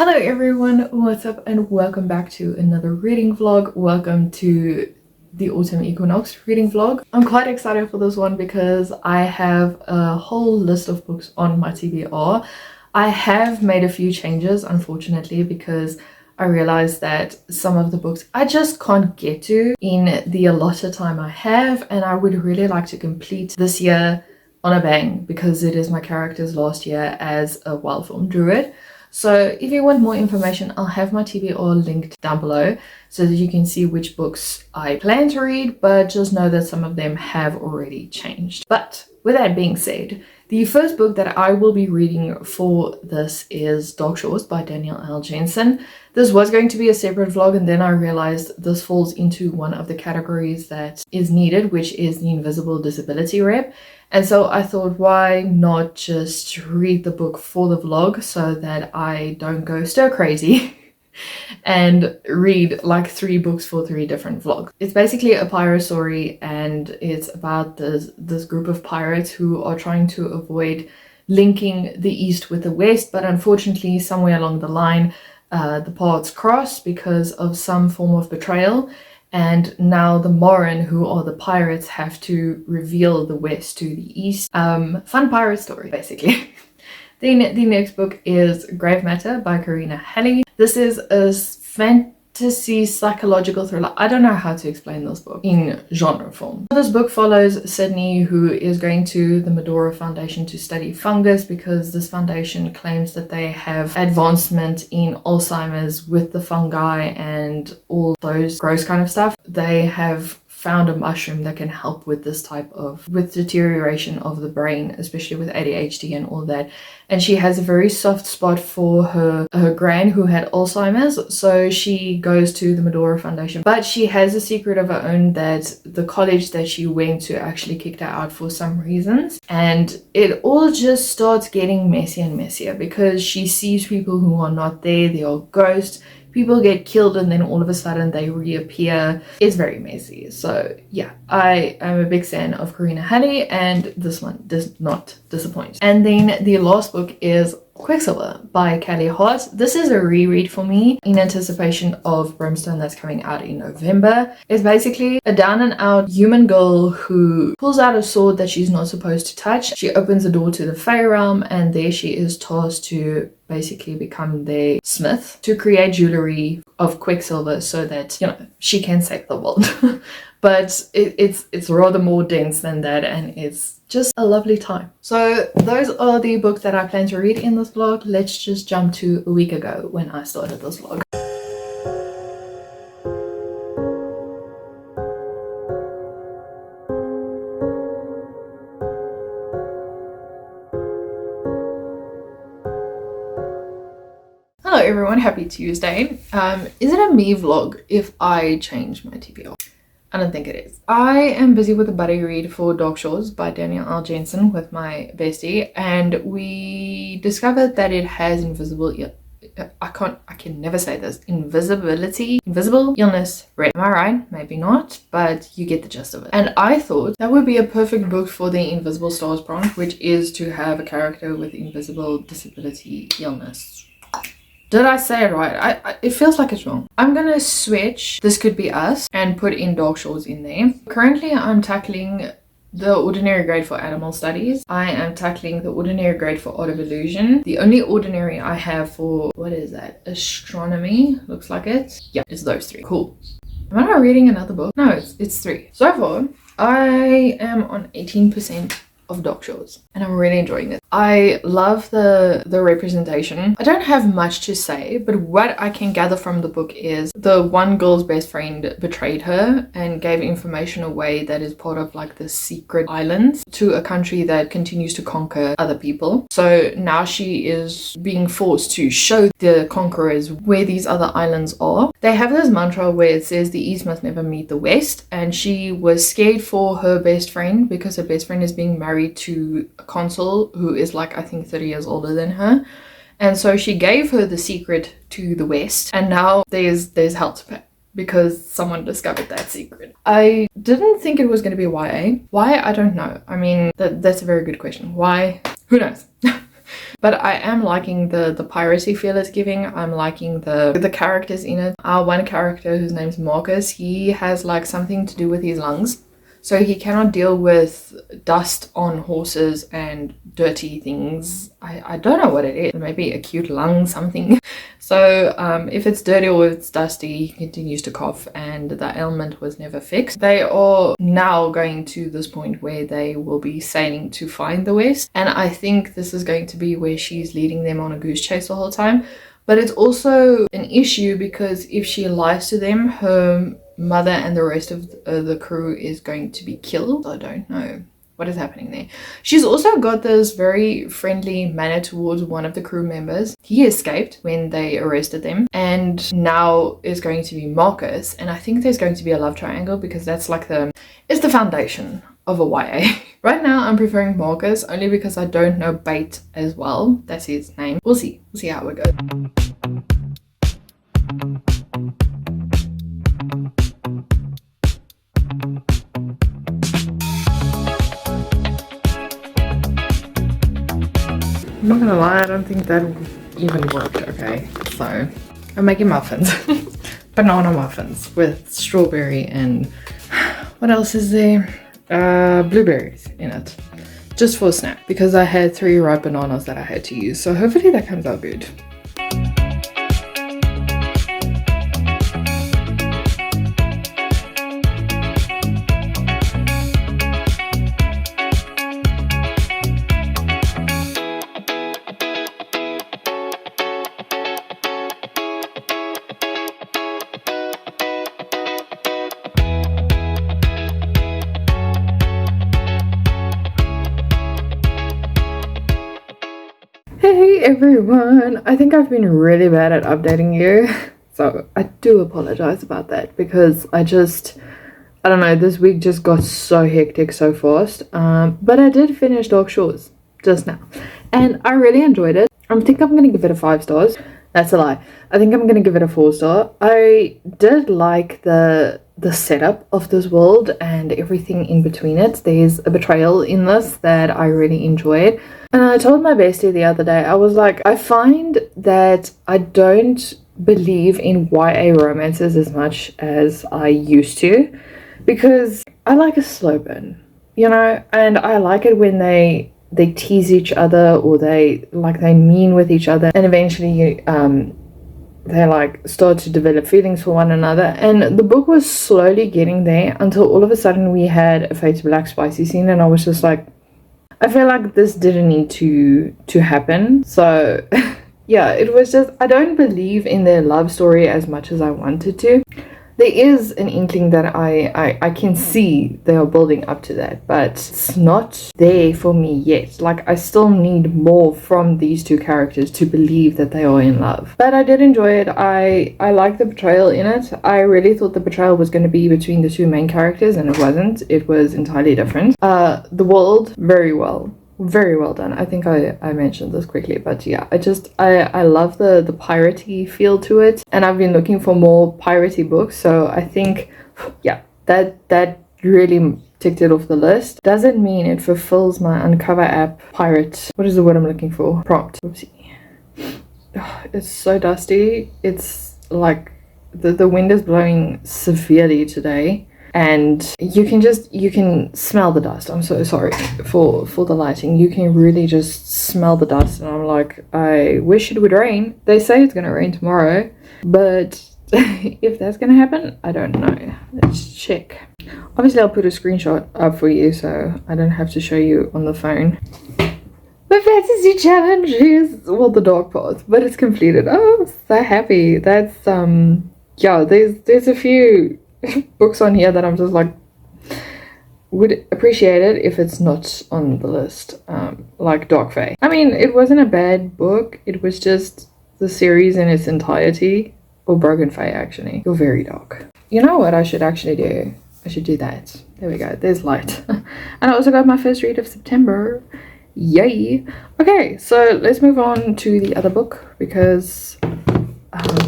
Hello everyone, what's up and welcome back to another reading vlog. Welcome to the autumn equinox reading vlog. I'm quite excited for this one because I have a whole list of books on my TBR. I have made a few changes, unfortunately, because I realized that some of the books I just can't get to in the allotted time I have, and I would really like to complete this year on a bang because it is my character's last year as a wild form druid. So if you want more information, I'll have my TBR linked down below so that you can see which books I plan to read, but just know that some of them have already changed. But with that being said, the first book that I will be reading for this is Dark Shores by Danielle Jensen. This was going to be a separate vlog, and then I realized this falls into one of the categories that is needed, which is the invisible disability rep. And so I thought, why not just read the book for the vlog so that I don't go stir crazy and read like 3 books for 3 different vlogs. It's basically a pirate story, and it's about this group of pirates who are trying to avoid linking the East with the West, but unfortunately somewhere along the line the paths cross because of some form of betrayal. And now the Morin, who are the pirates, have to reveal the West to the East. Fun pirate story, basically. Then the next book is Grave Matter by Karina Halle. This is a fantasy psychological thriller. I don't know how to explain this book in genre form. This book follows Sydney, who is going to the Medora Foundation to study fungus because this foundation claims that they have advancement in Alzheimer's with the fungi and all those gross kind of stuff. They have found a mushroom that can help with this type of deterioration of the brain, especially with ADHD and all that. And she has a very soft spot for her gran who had Alzheimer's, so she goes to the Medora Foundation. But she has a secret of her own that the college that she went to actually kicked her out for some reasons, and it all just starts getting messier and messier because she sees people who are not there. They are ghosts. People get killed and then all of a sudden they reappear. It's very messy. So yeah, I am a big fan of Karina Halle, and this one does not disappoint. And then the last book is Quicksilver by Callie Hart. This is a reread for me in anticipation of Brimstone that's coming out in November. It's basically a down and out human girl who pulls out a sword that she's not supposed to touch. She opens the door to the Fae realm, and there she is tasked to basically become their smith to create jewelry of Quicksilver so that, you know, she can save the world. But it's rather more dense than that, and it's just a lovely time. So those are the books that I plan to read in this vlog. Let's just jump to a week ago when I started this vlog. Hello everyone, happy Tuesday. Is it a me vlog if I change my TBR? I don't think it is. I am busy with a buddy read for Dark Shores by Danielle Jensen with my bestie, and we discovered that it has invisible invisible illness rep. Am I right? Maybe not, but you get the gist of it. And I thought that would be a perfect book for the Invisible Stars prompt, which is to have a character with invisible disability illness. Did I say it right? It feels like it's wrong. I'm gonna switch This Could Be Us and put in Dark Shores in there. Currently, I'm tackling the ordinary grade for animal studies. I am tackling the ordinary grade for art of illusion. The only ordinary I have for, what is that? Astronomy, looks like it. Yeah, it's those 3. Cool. Am I not reading another book? No, it's 3. So far, I am on 18% of Dark Shores, and I'm really enjoying it. I love the representation. I don't have much to say, but what I can gather from the book is the one girl's best friend betrayed her and gave information away that is part of like the secret islands to a country that continues to conquer other people. So now she is being forced to show the conquerors where these other islands are. They have this mantra where it says the East must never meet the West, and she was scared for her best friend because her best friend is being married to a consul who is like, I think 30 years older than her. And so she gave her the secret to the West, and now there's hell to pay because someone discovered that secret. I didn't think it was going to be YA. Why? I don't know. I mean, that's a very good question. Why? Who knows? but I am liking the piracy feel it's giving. I'm liking the characters in it. Our one character, whose name's Marcus, he has like something to do with his lungs. So he cannot deal with dust on horses and dirty things. I don't know what it is. Maybe acute lung something. So if it's dirty or it's dusty, he continues to cough, and the ailment was never fixed. They are now going to this point where they will be sailing to find the West. And I think this is going to be where she's leading them on a goose chase the whole time. But it's also an issue because if she lies to them, her mother and the rest of the crew is going to be killed. I don't know what is happening there. She's also got this very friendly manner towards one of the crew members. He escaped when they arrested them, and now is going to be Marcus. And I think there's going to be a love triangle because that's like it's the foundation of a YA. Right now I'm preferring Marcus only because I don't know Bait as well. That's his name. We'll see how it goes. I'm not gonna lie, I don't think that even worked. Okay, so I'm making muffins. Banana muffins with strawberry and what else is there? Blueberries in it, just for a snack because I had 3 ripe bananas that I had to use, so hopefully that comes out good. Hey everyone, I think I've been really bad at updating you, so I do apologize about that because I don't know, this week just got so hectic so fast, but I did finish Dark Shores just now and I really enjoyed it. I think I'm gonna give it a 5 stars. That's a lie. I think I'm gonna give it a 4 star. I did like the setup of this world and everything in between it. There's a betrayal in this that I really enjoyed. And I told my bestie the other day, I was like, I find that I don't believe in YA romances as much as I used to because I like a slow burn, you know, and I like it when they tease each other or they mean with each other and eventually they like start to develop feelings for one another. And the book was slowly getting there until all of a sudden we had a Fade to Black spicy scene and I was just like, I feel like this didn't need to happen. So yeah, it was just, I don't believe in their love story as much as I wanted to. There is an inkling that I can see they are building up to that, but it's not there for me yet. Like, I still need more from these two characters to believe that they are in love. But I did enjoy it. I like the betrayal in it. I really thought the betrayal was going to be between the 2 main characters, and it wasn't. It was entirely different. The world, very well done. I think I mentioned this quickly, but yeah, I love the piratey feel to it, and I've been looking for more piratey books, so I think yeah, that really ticked it off the list. Doesn't mean it fulfills my Uncover app pirate, what is the word I'm looking for, prompt. Oopsie. Oh, it's so dusty. It's like the wind is blowing severely today. And you can smell the dust. I'm so sorry for the lighting. You can really just smell the dust, and I'm like, I wish it would rain. They say it's gonna rain tomorrow, but if that's gonna happen, I don't know. Let's check. Obviously I'll put a screenshot up for you so I don't have to show you on the phone. The fantasy challenge is, well, the dark path, but it's completed. Oh, I'm so happy. That's yeah, there's a few books on here that I'm just like, would appreciate it if it's not on the list, like Dark Fae. I mean, it wasn't a bad book, it was just the series in its entirety, or Broken Fae actually. You're very dark. You know what I should actually do? I should do that. There we go, there's light. And I also got my first read of September. Yay! Okay, so let's move on to the other book because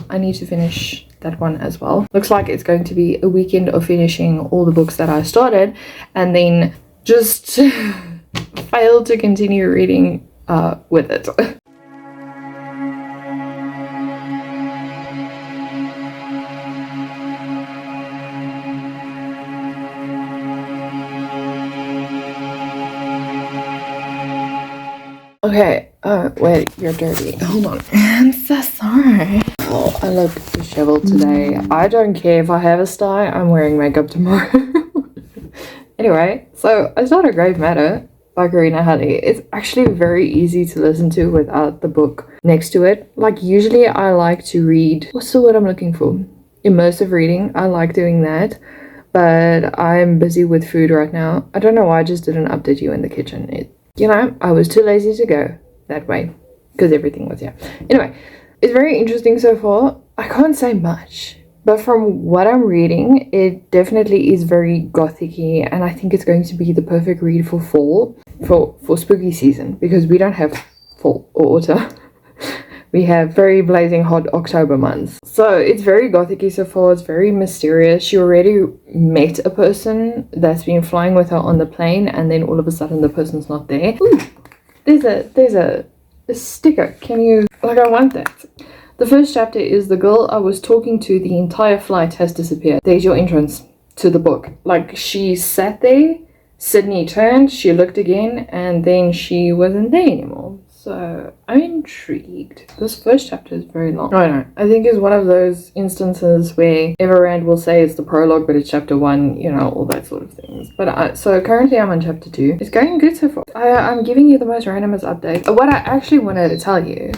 I need to finish that one as well. Looks like it's going to be a weekend of finishing all the books that I started and then just fail to continue reading with it. Okay, oh wait, you're dirty. Hold on. I'm so sorry. Oh, I look disheveled today. I don't care if I have a style, I'm wearing makeup tomorrow. Anyway, so I started Grave Matter by Karina Halle. It's actually very easy to listen to without the book next to it. Like usually I like to read, what's the word I'm looking for? Immersive reading. I like doing that. But I'm busy with food right now. I don't know why I just didn't update you in the kitchen. You know, I was too lazy to go that way because everything was here. Anyway, it's very interesting so far. I can't say much, but from what I'm reading, it definitely is very gothic-y, and I think it's going to be the perfect read for fall, for spooky season, because we don't have fall or autumn. We have very blazing hot October months. So it's very gothic-y so far. It's very mysterious. She already met a person that's been flying with her on the plane, and then all of a sudden the person's not there. Ooh, there's a sticker. Can you, like, I want that. The first chapter is the girl I was talking to the entire flight has disappeared. There's your entrance to the book. Like, she sat there, Sydney turned, she looked again, and then she wasn't there anymore. So I'm intrigued. This first chapter is very long. I think it's one of those instances where Everand will say it's the prologue, but it's chapter 1, you know, all that sort of things. But so currently I'm on chapter 2. It's going good so far. I'm giving you the most randomest update. What I actually wanted to tell you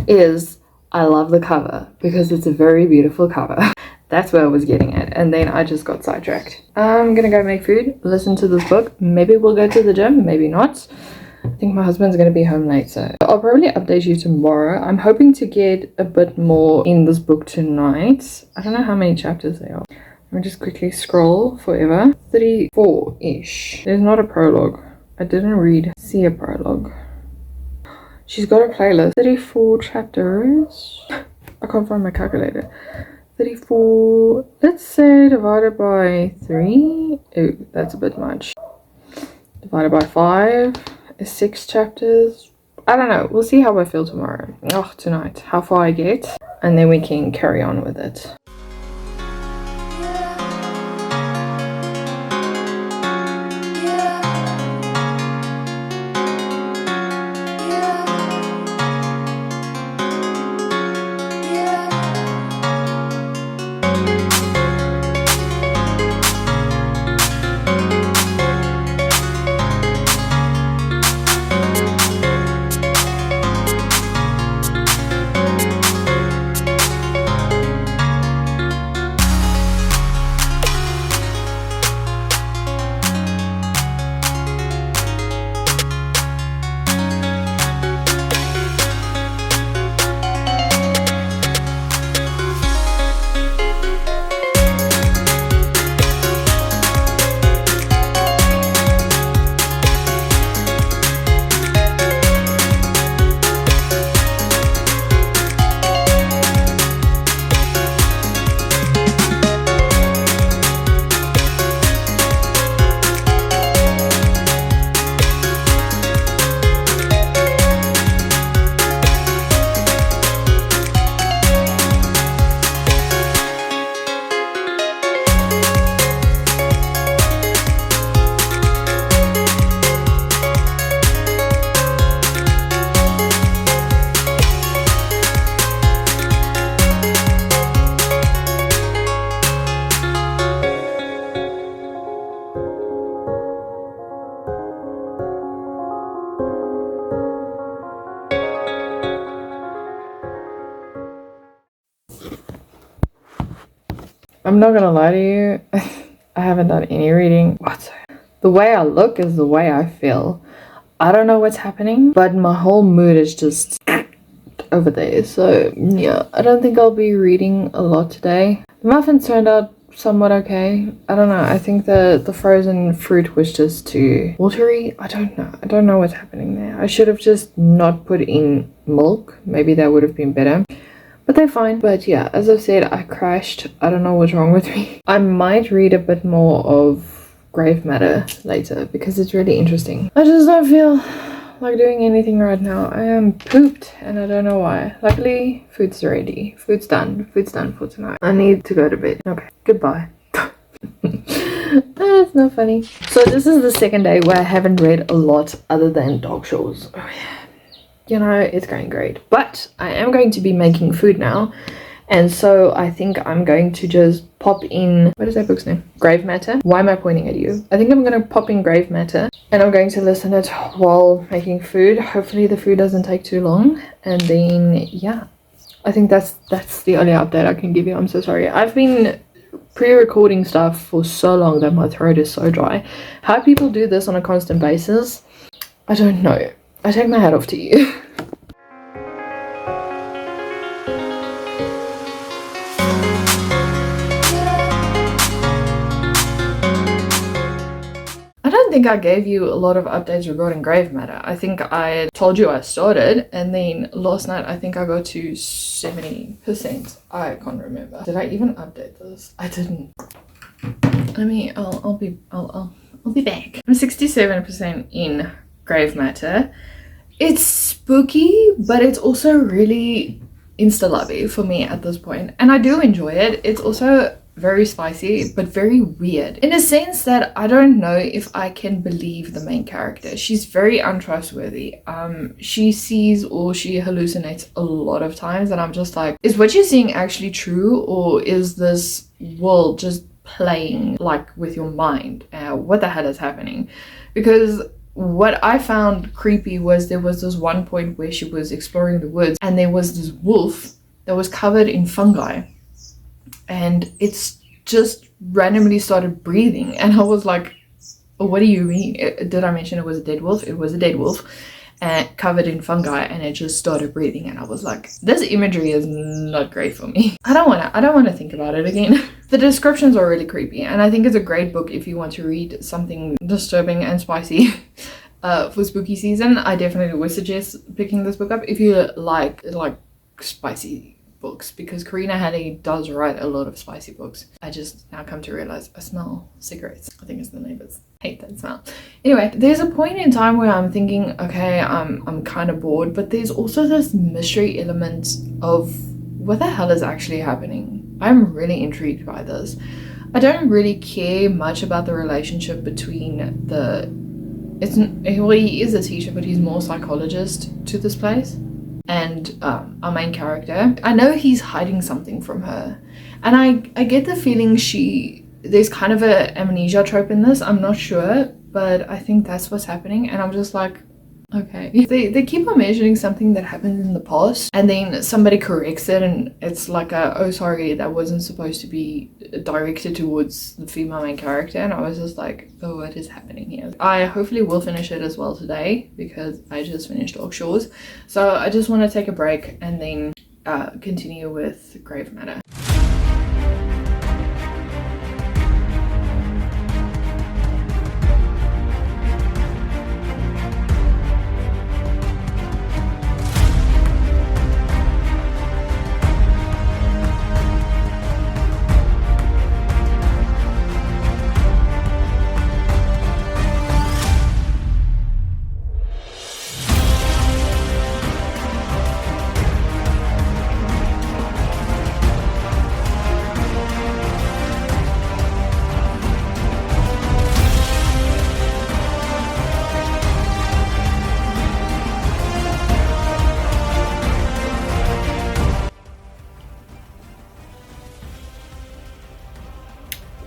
is I love the cover because it's a very beautiful cover. That's where I was getting at, and then I just got sidetracked. I'm gonna go make food, listen to this book. Maybe we'll go to the gym, maybe not. I think my husband's going to be home late, so I'll probably update you tomorrow. I'm hoping to get a bit more in this book tonight. I don't know how many chapters there are. Let me just quickly scroll forever. 34-ish. There's not a prologue. I didn't see a prologue. She's got a playlist. 34 chapters. I can't find my calculator. 34, let's say divided by 3. Oh, that's a bit much. Divided by 5. 6 chapters. I don't know. We'll see how I feel tomorrow. Oh, tonight. How far I get. And then we can carry on with it. I'm not gonna lie to you, I haven't done any reading. What? The way I look is the way I feel. I don't know what's happening, but my whole mood is just over there. So yeah, I don't think I'll be reading a lot today. The muffins turned out somewhat okay. I don't know, I think the frozen fruit was just too watery. I don't know what's happening there. I should have just not put in milk. Maybe that would have been better. But they're fine. But yeah, as I've said, I crashed. I don't know what's wrong with me. I might read a bit more of Grave Matter later because it's really interesting. I just don't feel like doing anything right now. I am pooped and I don't know why. Luckily, food's ready. Food's done. Food's done for tonight. I need to go to bed. Okay, goodbye. That's not funny. So this is the second day where I haven't read a lot other than dog shows. Oh yeah. you know, it's going great. But I am going to be making food now, and so I think I'm going to just pop in, what is that book's name? Grave Matter. Why am I pointing at you? I think I'm going to pop in Grave Matter, and I'm going to listen it while making food. Hopefully the food doesn't take too long, and then yeah, I think that's the only update I can give you. I'm so sorry. I've been pre-recording stuff for so long that my throat is so dry. How people do this on a constant basis, I don't know. I take my hat off to you. I don't think I gave you a lot of updates regarding Grave Matter. I think I told you I started, and then last night I think I got to 70%. I can't remember. Did I even update this? I didn't. Let me. I'll be back. I'm 67% in Grave Matter. It's spooky, but it's also really insta-lovey for me at this point, and I do enjoy it. It's also very spicy, but very weird in a sense that I don't know if I can believe the main character. She's very untrustworthy. She sees or she hallucinates a lot of times, and I'm just like, is what you're seeing actually true, or is this world just playing like with your mind? What the hell is happening? Because what I found creepy was there was this one point where she was exploring the woods, and there was this wolf that was covered in fungi, and it's just randomly started breathing, and I was like, what do you mean? Did I mention it was a dead wolf? It was a dead wolf, and covered in fungi, and it just started breathing, and I was like, this imagery is not great for me. I don't want to think about it again. The descriptions are really creepy, and I think it's a great book if you want to read something disturbing and spicy for spooky season. I definitely would suggest picking this book up if you like spicy books, because Karina Halle does write a lot of spicy books. I just now come to realize I smell cigarettes. I think it's the neighbors. Hate that smell. Anyway, there's a point in time where I'm thinking, okay, I'm kind of bored, but there's also this mystery element of what the hell is actually happening. I'm really intrigued by this. I don't really care much about the relationship between he is a teacher, but he's more psychologist to this place, and our main character. I know he's hiding something from her, and I get the feeling there's kind of a amnesia trope in this. I'm not sure, but I think that's what's happening, and I'm just like, okay. They keep on mentioning something that happened in the past, and then somebody corrects it, and it's like oh sorry, that wasn't supposed to be directed towards the female main character, and I was just like, oh, what is happening here? I hopefully will finish it as well today, because I just finished Orc Shores, so I just want to take a break and then continue with Grave Matter.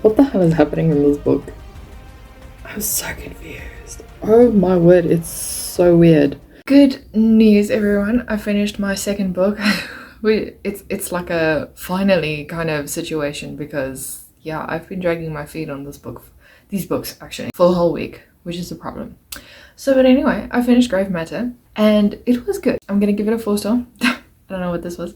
What the hell is happening in this book? I'm so confused. Oh my word, it's so weird. Good news, everyone. I finished my second book. It's like a finally kind of situation, because yeah, I've been dragging my feet on these books actually, for a whole week, which is a problem. So, but anyway, I finished Grave Matter, and it was good. I'm gonna give it a 4-star. I don't know what this was.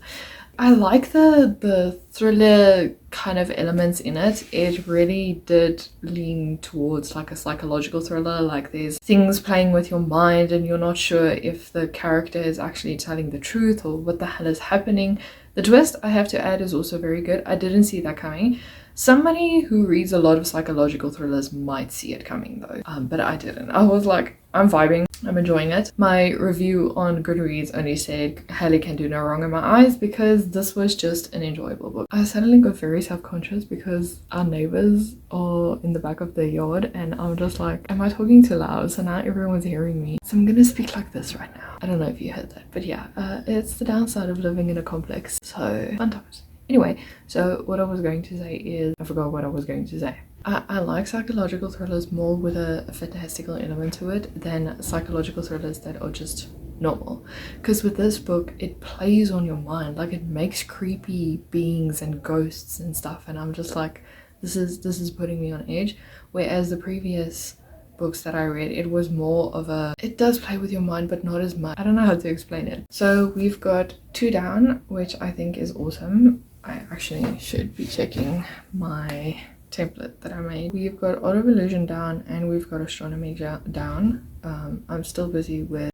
I like the thriller kind of elements in it. It really did lean towards like a psychological thriller, like there's things playing with your mind and you're not sure if the character is actually telling the truth or what the hell is happening. The twist, I have to add, is also very good. I didn't see that coming. Somebody who reads a lot of psychological thrillers might see it coming though, but I didn't. I was like, I'm vibing. I'm enjoying it. My review on Goodreads only said Halle can do no wrong in my eyes because this was just an enjoyable book. I suddenly got very self-conscious because our neighbors are in the back of the yard and I'm just like, am I talking too loud? So now everyone's hearing me. So I'm gonna speak like this right now. I don't know if you heard that, but yeah, it's the downside of living in a complex. So fun times. Anyway, so what I was going to say is, I forgot what I was going to say. I like psychological thrillers more with a fantastical element to it than psychological thrillers that are just normal. Because with this book, it plays on your mind. Like, it makes creepy beings and ghosts and stuff, and I'm just like, this is putting me on edge. Whereas the previous books that I read, it was more of a, it does play with your mind but not as much. I don't know how to explain it. So we've got 2 down, which I think is awesome. I actually should be checking my template that I made. We've got Art of Illusion down and we've got Astronomy down. I'm still busy with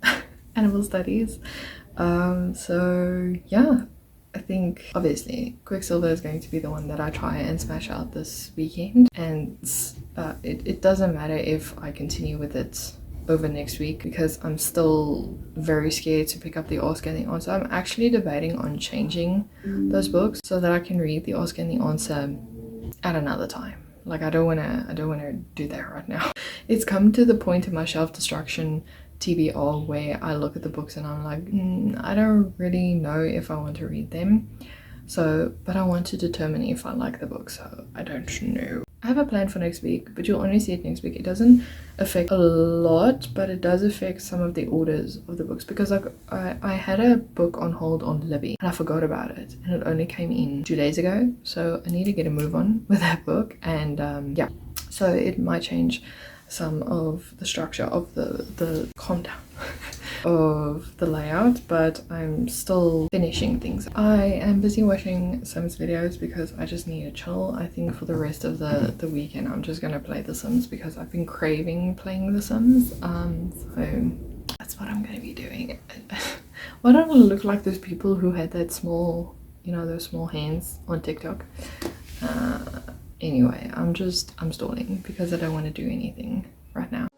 animal studies. So yeah, I think obviously Quicksilver is going to be the one that I try and smash out this weekend, and it doesn't matter if I continue with it over next week because I'm still very scared to pick up the Ask and the Answer. I'm actually debating on changing those books so that I can read the Ask and the Answer at another time. Like, I don't want to do that right now. It's come to the point in my shelf destruction TBR where I look at the books and I'm like, I don't really know if I want to read them. So, but I want to determine if I like the book, so I don't know. I have a plan for next week, but you'll only see it next week. It doesn't affect a lot, but it does affect some of the orders of the books because I had a book on hold on Libby and I forgot about it, and it only came in 2 days ago, so I need to get a move on with that book. And yeah, so it might change some of the structure of the calm down of the layout, but I'm still finishing things. I am busy watching Sims videos because I just need to chill. I think for the rest of the weekend I'm just gonna play The Sims because I've been craving playing The Sims. So that's what I'm gonna be doing. Why don't I look like those people who had that small, you know, those small hands on TikTok? Anyway, I'm stalling because I don't want to do anything right now.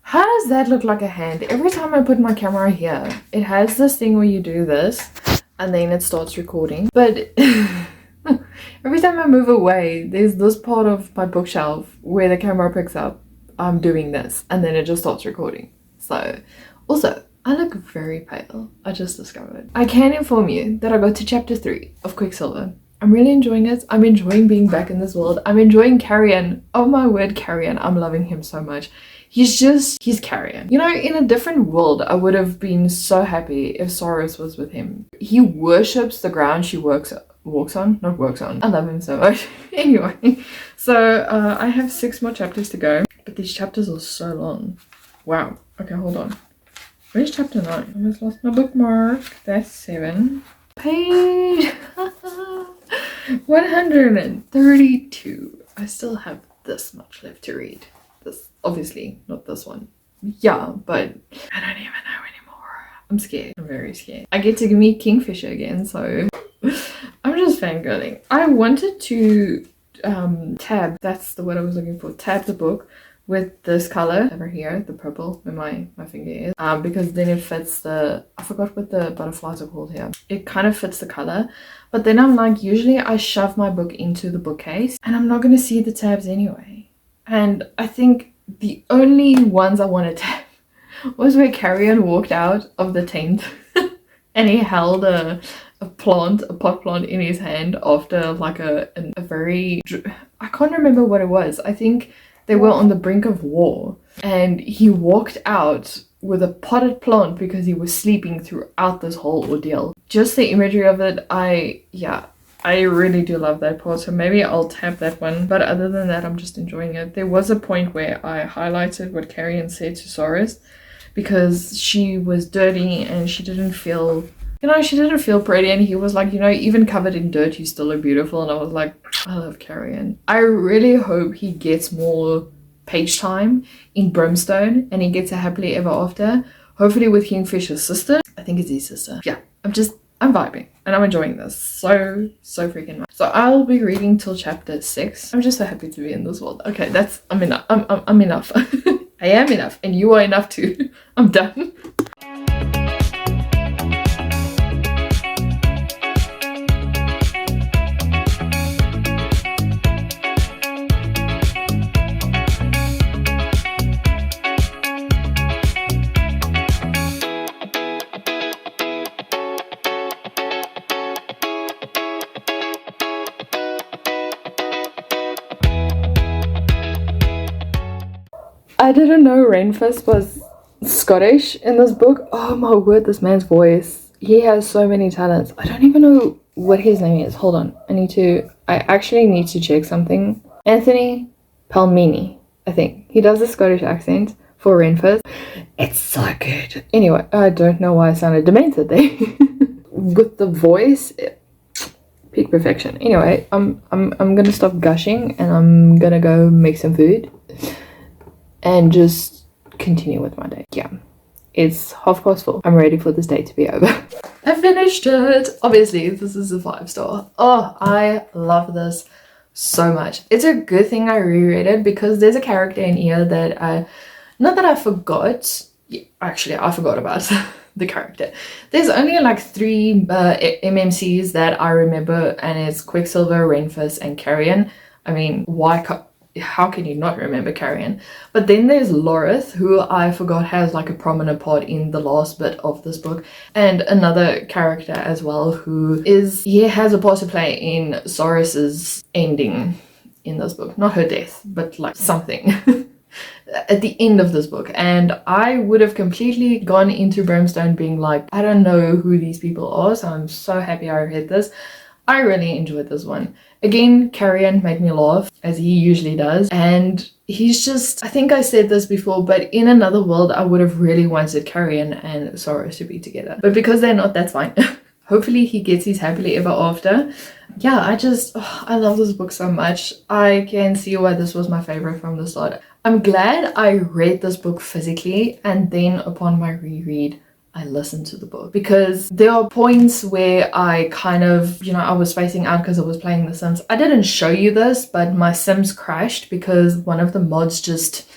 How does that look like a hand? Every time I put my camera here, it has this thing where you do this and then it starts recording. But every time I move away, there's this part of my bookshelf where the camera picks up I'm doing this and then it just starts recording. So also, I look very pale. I just discovered. I can inform you that I got to chapter 3 of Quicksilver. I'm really enjoying it. I'm enjoying being back in this world. I'm enjoying Carrion. Oh my word, Carrion. I'm loving him so much. He's Carrion. You know, in a different world, I would have been so happy if Soros was with him. He worships the ground she walks on. Not works on. I love him so much. Anyway, so I have 6 more chapters to go. But these chapters are so long. Wow. Okay, hold on. Where's chapter 9? I almost lost my bookmark. That's 7. Page 132. I still have this much left to read. This, obviously, not this one. Yeah, but I don't even know anymore. I'm scared. I'm very scared. I get to meet Kingfisher again, so I'm just fangirling. I wanted to tab, that's the word I was looking for, tab the book with this color over here, the purple where my finger is, because then it fits the, I forgot what the butterflies are called here. It kind of fits the color, but then I'm like, usually I shove my book into the bookcase and I'm not going to see the tabs anyway. And I think the only ones I want to tab was where Carrion walked out of the tent and he held a pot plant in his hand after like a very, I can't remember what it was. I think they were on the brink of war and he walked out with a potted plant because he was sleeping throughout this whole ordeal. Just the imagery of it, yeah, I really do love that part, so maybe I'll tap that one. But other than that, I'm just enjoying it. There was a point where I highlighted what Karina said to Soros because she was dirty and she didn't feel, she didn't feel pretty. And he was like, even covered in dirt, you still look beautiful. And I was like, I love Karina. I really hope he gets more page time in Brimstone and he gets a happily ever after. Hopefully with Kingfisher's sister. I think it's his sister. Yeah, I'm vibing and I'm enjoying this so freaking much. So I'll be reading till chapter 6. I'm just so happy to be in this world. Okay, I'm enough. I'm enough. I am enough and you are enough too. I'm done. I didn't know Rainfist was Scottish in this book. Oh my word, this man's voice. He has so many talents. I don't even know what his name is. Hold on. I actually need to check something. Anthony Palmini, I think. He does a Scottish accent for Rainfist. It's so good. Anyway, I don't know why I sounded demented there. With the voice, peak perfection. Anyway, I'm gonna stop gushing and I'm gonna go make some food and just continue with my day. Yeah, it's 4:30. I'm ready for this day to be over. I finished it. Obviously, this is a 5-star. Oh, I love this so much. It's a good thing I reread it because there's a character in here that not that I forgot. Yeah, actually, I forgot about the character. There's only like 3 MMCs that I remember, and it's Quicksilver, Rainfist, and Carrion. I mean, how can you not remember Carrion? But then there's Lorith, who I forgot has like a prominent part in the last bit of this book, and another character as well who has a part to play in Soros's ending in this book. Not her death, but like something at the end of this book. And I would have completely gone into Brimstone being like, I don't know who these people are, so I'm so happy I read this. I really enjoyed this one. Again, Carrion made me laugh, as he usually does. And he's just, I think I said this before, but in another world, I would have really wanted Carrion and Soros to be together. But because they're not, that's fine. Hopefully he gets his happily ever after. Yeah, I love this book so much. I can see why this was my favorite from the start. I'm glad I read this book physically, and then upon my reread, I listened to the book, because there are points where I kind of, I was spacing out because I was playing The Sims. I didn't show you this, but my Sims crashed because one of the mods just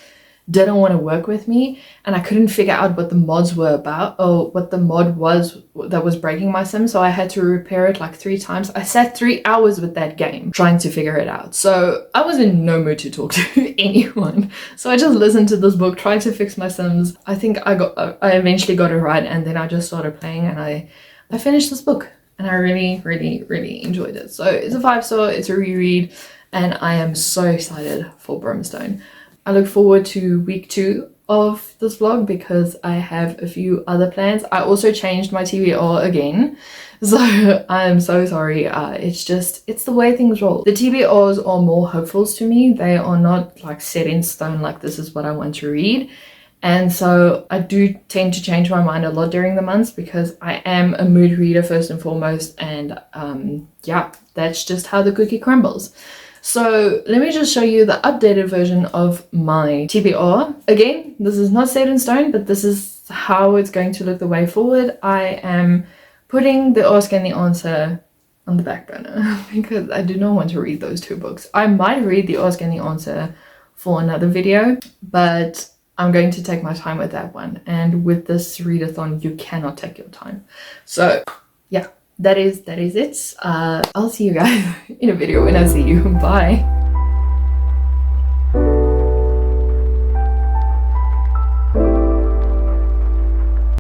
didn't want to work with me, and I couldn't figure out what the mods were about, or what the mod was that was breaking my Sim, so I had to repair it like 3 times. I sat 3 hours with that game trying to figure it out, so I was in no mood to talk to anyone. So I just listened to this book, tried to fix my Sims. I think I eventually got it right, and then I just started playing, and I finished this book, and I really enjoyed it. So it's a 5-star, it's a reread, and I am so excited for Brimstone. I look forward to week 2 of this vlog because I have a few other plans. I also changed my TBR again, so I'm so sorry. It's the way things roll. The TBRs are more hopefuls to me. They are not like set in stone, like this is what I want to read. And so I do tend to change my mind a lot during the months because I am a mood reader first and foremost, and yeah, that's just how the cookie crumbles. So let me just show you the updated version of my TBR. Again, this is not set in stone, but this is how it's going to look the way forward. I am putting the Ask and the Answer on the back burner because I do not want to read those 2 books. I might read the Ask and the Answer for another video, but I'm going to take my time with that one. And with this readathon, you cannot take your time. So yeah. That is it. I'll see you guys in a video when I see you. Bye.